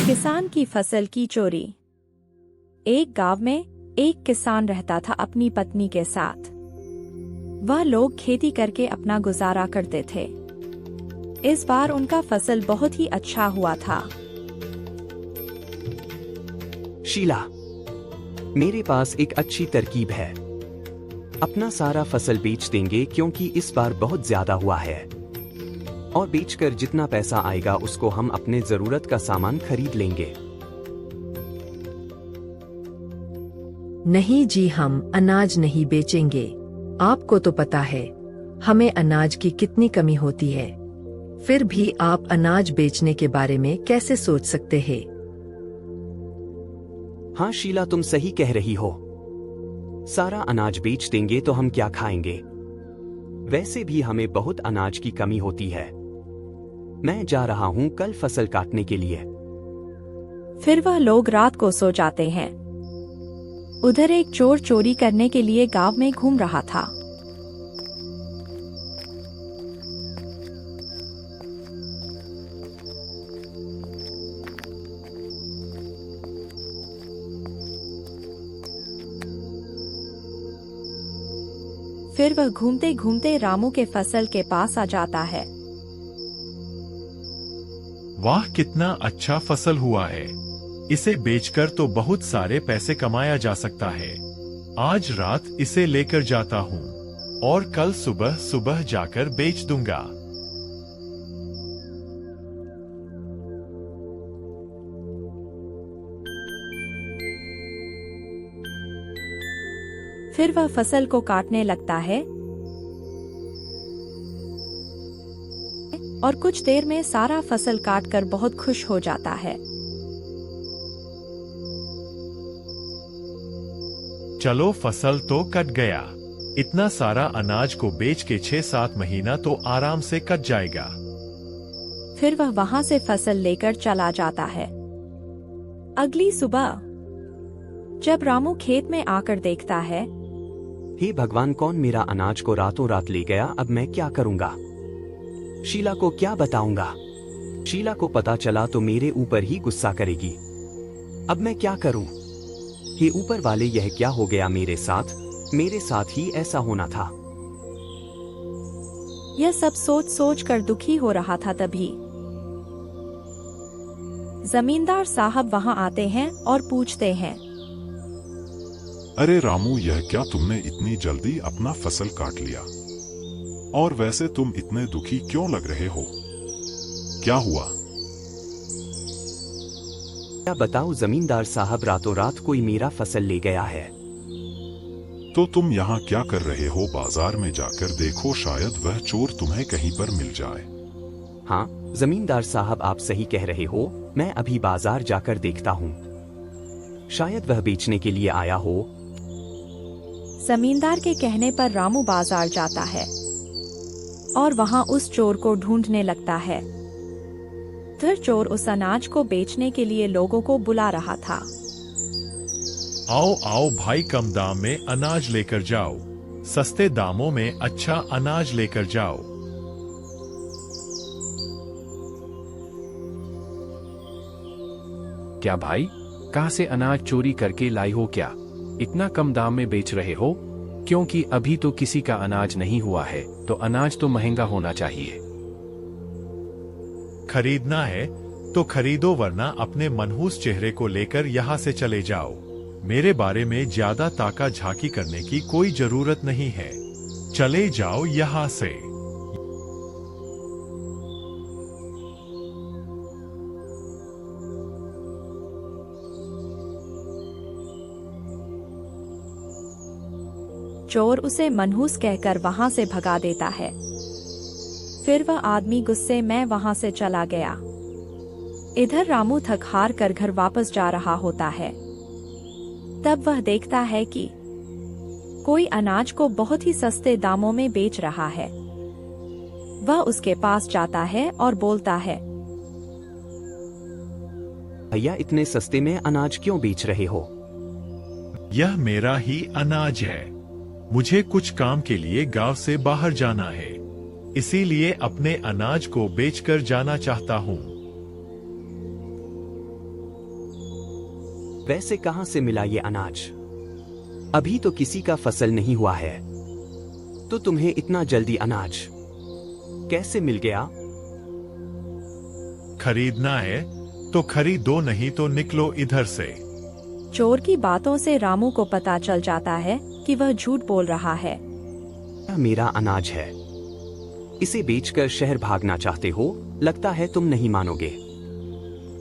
किसान की फसल की चोरी। एक गांव में एक किसान रहता था अपनी पत्नी के साथ। वह लोग खेती करके अपना गुजारा करते थे। इस बार उनका फसल बहुत ही अच्छा हुआ था। शीला, मेरे पास एक अच्छी तरकीब है। अपना सारा फसल बेच देंगे क्योंकि इस बार बहुत ज्यादा हुआ है, और बेचकर जितना पैसा आएगा उसको हम अपने जरूरत का सामान खरीद लेंगे। नहीं जी, हम अनाज नहीं बेचेंगे। आपको तो पता है हमें अनाज की कितनी कमी होती है। फिर भी आप अनाज बेचने के बारे में कैसे सोच सकते हैं? हाँ शीला, तुम सही कह रही हो। सारा अनाज बेच देंगे तो हम क्या खाएंगे? वैसे भी हमें बहुत अनाज की कमी होती है। मैं जा रहा हूँ कल फसल काटने के लिए। फिर वह लोग रात को सो जाते हैं। उधर एक चोर चोरी करने के लिए गांव में घूम रहा था। फिर वह घूमते घूमते रामू के फसल के पास आ जाता है। वाह, कितना अच्छा फसल हुआ है। इसे बेचकर तो बहुत सारे पैसे कमाया जा सकता है। आज रात इसे लेकर जाता हूँ और कल सुबह सुबह जाकर बेच दूंगा। फिर वह फसल को काटने लगता है और कुछ देर में सारा फसल काटकर बहुत खुश हो जाता है। चलो, फसल तो कट गया। इतना सारा अनाज को बेच के 6-7 महीना तो आराम से कट जाएगा। फिर वह वहां से फसल लेकर चला जाता है। अगली सुबह जब रामू खेत में आकर देखता है, हे भगवान, कौन मेरा अनाज को रातों रात ले गया? अब मैं क्या करूंगा? शीला को क्या बताऊंगा? शीला को पता चला तो मेरे ऊपर ही गुस्सा करेगी। अब मैं क्या करूं? हे ऊपर वाले, यह क्या हो गया मेरे साथ? मेरे साथ ही ऐसा होना था। यह सब सोच सोच कर दुखी हो रहा था। तभी जमींदार साहब वहां आते हैं और पूछते हैं, अरे रामू, यह क्या तुमने इतनी जल्दी अपना फसल काट लिया? और वैसे तुम इतने दुखी क्यों लग रहे हो? क्या हुआ? क्या बताऊं जमींदार साहब, रातों रात कोई मेरा फसल ले गया है। तो तुम यहाँ क्या कर रहे हो? बाजार में जाकर देखो, शायद वह चोर तुम्हें कहीं पर मिल जाए। हाँ जमींदार साहब, आप सही कह रहे हो। मैं अभी बाजार जाकर देखता हूँ, शायद वह बेचने के लिए आया हो। जमींदार के कहने पर रामू बाजार जाता है और वहां उस चोर को ढूंढने लगता है। फिर चोर उस अनाज को बेचने के लिए लोगों को बुला रहा था। आओ आओ भाई, कम दाम में अनाज लेकर जाओ। सस्ते दामों में अच्छा अनाज लेकर जाओ। क्या भाई, कहाँ से अनाज चोरी करके लाई हो क्या? इतना कम दाम में बेच रहे हो? क्योंकि अभी तो किसी का अनाज नहीं हुआ है, तो अनाज तो महंगा होना चाहिए। खरीदना है तो खरीदो, वरना अपने मनहूस चेहरे को लेकर यहाँ से चले जाओ। मेरे बारे में ज्यादा ताका झाकी करने की कोई जरूरत नहीं है। चले जाओ यहाँ से। चोर उसे मनहूस कहकर वहां से भगा देता है। फिर वह आदमी गुस्से में वहां से चला गया। इधर रामू थक हार कर घर वापस जा रहा होता है। तब वह देखता है कि कोई अनाज को बहुत ही सस्ते दामों में बेच रहा है। वह उसके पास जाता है और बोलता है, भैया, इतने सस्ते में अनाज क्यों बेच रहे हो? यह मेरा ही अनाज है। मुझे कुछ काम के लिए गांव से बाहर जाना है, इसीलिए अपने अनाज को बेचकर जाना चाहता हूँ। वैसे कहाँ से मिला ये अनाज? अभी तो किसी का फसल नहीं हुआ है, तो तुम्हें इतना जल्दी अनाज कैसे मिल गया? खरीदना है तो खरीदो, नहीं तो निकलो इधर से। चोर की बातों से रामू को पता चल जाता है कि वह झूठ बोल रहा है। यह मेरा अनाज है, इसे बेचकर शहर भागना चाहते हो? लगता है तुम नहीं मानोगे।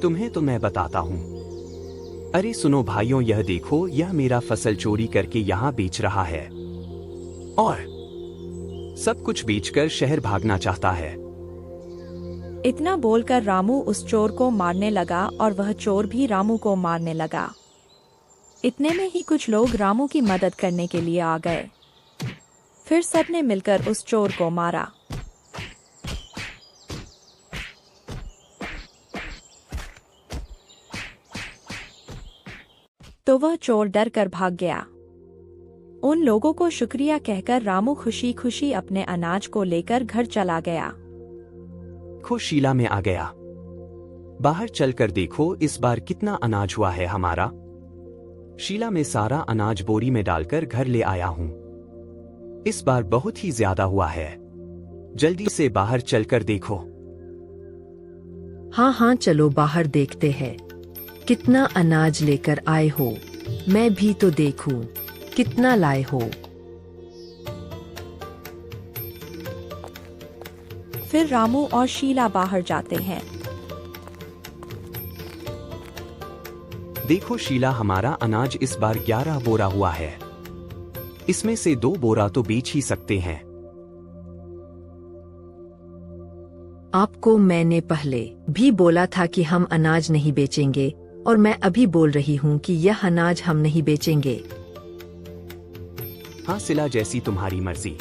तुम्हें तो मैं बताता हूँ। अरे सुनो भाइयों, यह देखो, यह मेरा फसल चोरी करके यहाँ बेच रहा है और सब कुछ बेचकर शहर भागना चाहता है। इतना बोलकर रामू उस चोर को मारने लगा और वह चोर भी रामू को मारने लगा। इतने में ही कुछ लोग रामू की मदद करने के लिए आ गए। फिर सबने मिलकर उस चोर को मारा। तो वह चोर डर कर भाग गया। उन लोगों को शुक्रिया कहकर रामू खुशी खुशी अपने अनाज को लेकर घर चला गया। देखो शीला में आ गया। बाहर चलकर देखो इस बार कितना अनाज हुआ है हमारा। शीला में सारा अनाज बोरी में डालकर घर ले आया हूँ। इस बार बहुत ही ज्यादा हुआ है। जल्दी से बाहर चलकर देखो। हाँ हाँ, चलो बाहर देखते हैं। कितना अनाज लेकर आए हो? मैं भी तो देखूं, कितना लाए हो। फिर रामू और शीला बाहर जाते हैं। देखो शीला, हमारा अनाज इस बार 11 बोरा हुआ है। इसमें से 2 बोरा तो बेच ही सकते हैं। आपको मैंने पहले भी बोला था कि हम अनाज नहीं बेचेंगे, और मैं अभी बोल रही हूँ कि यह अनाज हम नहीं बेचेंगे। हाँ शीला, जैसी तुम्हारी मर्जी।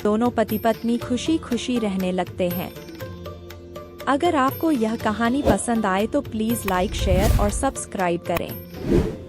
दोनों पति पत्नी खुशी खुशी रहने लगते हैं। अगर आपको यह कहानी पसंद आए तो प्लीज लाइक, शेयर और सब्सक्राइब करें।